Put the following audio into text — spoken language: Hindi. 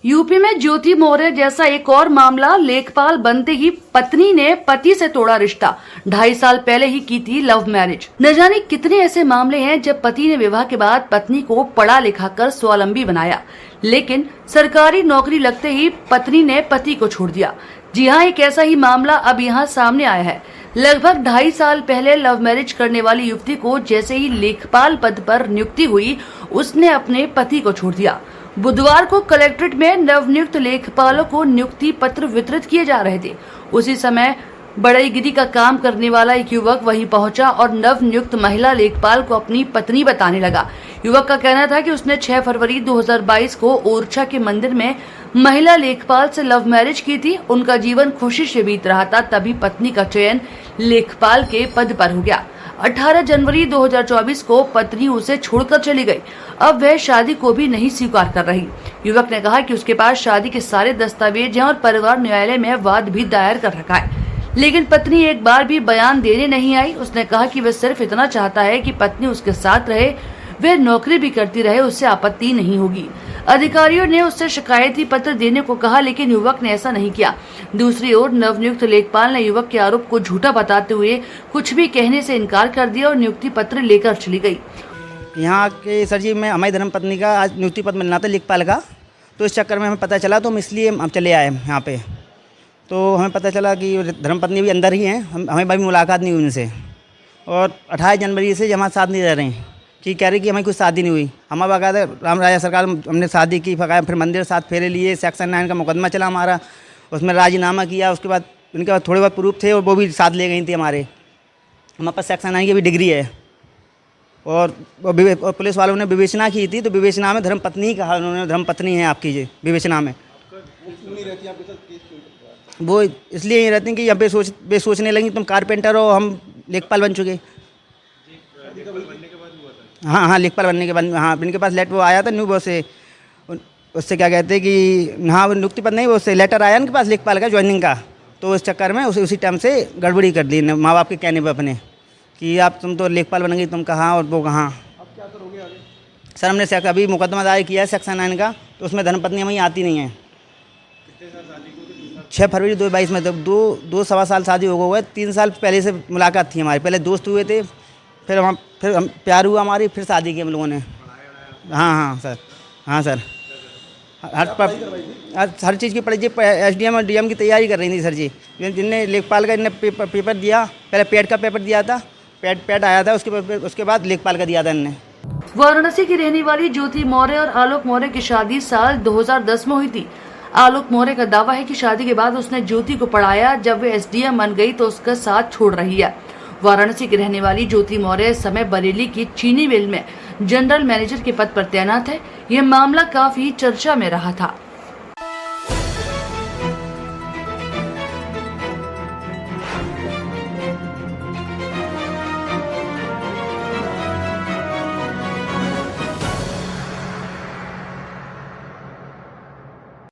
यूपी में ज्योति मौर्य जैसा एक और मामला। लेखपाल बनते ही पत्नी ने पति से तोड़ा रिश्ता। 2.5 साल पहले ही की थी लव मैरिज। न जाने कितने ऐसे मामले हैं जब पति ने विवाह के बाद पत्नी को पढ़ा लिखा कर स्वावलंबी बनाया, लेकिन सरकारी नौकरी लगते ही पत्नी ने पति को छोड़ दिया। जी हाँ, एक ऐसा ही मामला अब यहाँ सामने आया है। लगभग 2.5 साल पहले लव मैरिज करने वाली युवती को जैसे ही लेखपाल पद पर नियुक्ति हुई, उसने अपने पति को छोड़ दिया। बुधवार को कलेक्ट्रेट में नवनियुक्त लेखपालों को नियुक्ति पत्र वितरित किए जा रहे थे। उसी समय बड़ईगिरी का काम करने वाला एक युवक वहीं पहुंचा और नवनियुक्त महिला लेखपाल को अपनी पत्नी बताने लगा। युवक का कहना था कि उसने 6 फरवरी 2022 को ओरछा के मंदिर में महिला लेखपाल से लव मैरिज की थी। उनका जीवन खुशी से बीत रहा था, तभी पत्नी का चयन लेखपाल के पद पर हो गया। 18 जनवरी 2024 को पत्नी उसे छोड़कर चली गई। अब वह शादी को भी नहीं स्वीकार कर रही। युवक ने कहा कि उसके पास शादी के सारे दस्तावेज हैं और परिवार न्यायालय में वाद भी दायर कर रखा है, लेकिन पत्नी एक बार भी बयान देने नहीं आई। उसने कहा कि वह सिर्फ इतना चाहता है कि पत्नी उसके साथ रहे, वह नौकरी भी करती रहे, उससे आपत्ति नहीं होगी। अधिकारियों ने उससे शिकायती पत्र देने को कहा, लेकिन युवक ने ऐसा नहीं किया। दूसरी ओर नवनियुक्त लेखपाल ने युवक के आरोप को झूठा बताते हुए कुछ भी कहने से इनकार कर दिया और नियुक्ति पत्र लेकर चली गई। यहाँ के सर जी, मैं हमारी धर्मपत्नी का आज नियुक्ति पत्र मिलना था लेखपाल का, तो इस चक्कर में हमें पता चला, तो हम इसलिए हम चले आए यहाँ पे। तो हमें पता चला कि धर्मपत्नी भी अंदर ही हैं, हमें भाई मुलाकात नहीं हुई उनसे, और 28 जनवरी से हमारे साथ नहीं रह रहे हैं कि कह रही कि हमारी कुछ शादी नहीं हुई। हमारा बाकायदा राम राजा सरकार हमने शादी की, फिर मंदिर साथ फेरे लिए, सेक्शन 9 का मुकदमा चला हमारा, उसमें राजीनामा किया। उसके बाद उनके पास थोड़े बहुत प्रूफ थे और वो भी साथ ले गई थी हमारे पास सेक्शन 9 की भी डिग्री है। और पुलिस वालों ने विवेचना की थी, तो विवेचना में धर्मपत्नी कहा उन्होंने, धर्मपत्नी है आपकी जी विवेचना में। वो इसलिए ही रहती हैं कि अब सोचने लगी तुम कारपेंटर हो, हम लेखपाल बन चुके। हाँ, लेखपाल बनने के बाद हाँ इनके पास लेटर वो आया था न्यू, वो से उससे क्या कहते हैं कि हाँ, वो नियुक्ति पत्र नहीं, वो से लेटर आया उनके पास लेखपाल का ज्वाइनिंग का। तो उस चक्कर में उसी टाइम से गड़बड़ी कर दी माँ बाप के कहने पर अपने कि आप तुम तो लेखपाल बन गई, तुम कहाँ और वो कहाँ। अब क्या करोगे आगे? सर हमने अभी मुकदमा दायर किया है सेक्शन 9 का, तो उसमें धर्मपत्नी हमें आती नहीं है। 6 फरवरी 2022 में, तब 2-2.25 साल शादी हो गए। 3 साल पहले से मुलाकात थी हमारी, पहले दोस्त हुए थे, फिर हम प्यार हुआ हमारी, फिर शादी की हम लोगों ने। हाँ सर हर चीज़ की पढ़ाई SDM और DM की तैयारी कर रही थी सर जी। जिनने लेखपाल का इनने पेपर दिया, पहले पेट का पेपर दिया था, पेट आया था, उसके बाद लेखपाल का दिया था इनने। वाराणसी की रहने वाली ज्योति मौर्य और आलोक मौर्य की शादी साल 2010 में हुई थी। आलोक मौर्य का दावा है कि शादी के बाद उसने ज्योति को पढ़ाया। जब वे SDM बन गई तो उसका साथ छोड़ रही है। वाराणसी की रहने वाली ज्योति मौर्य इस समय बरेली की चीनी मिल में जनरल मैनेजर के पद पर तैनात है। यह मामला काफी चर्चा में रहा था।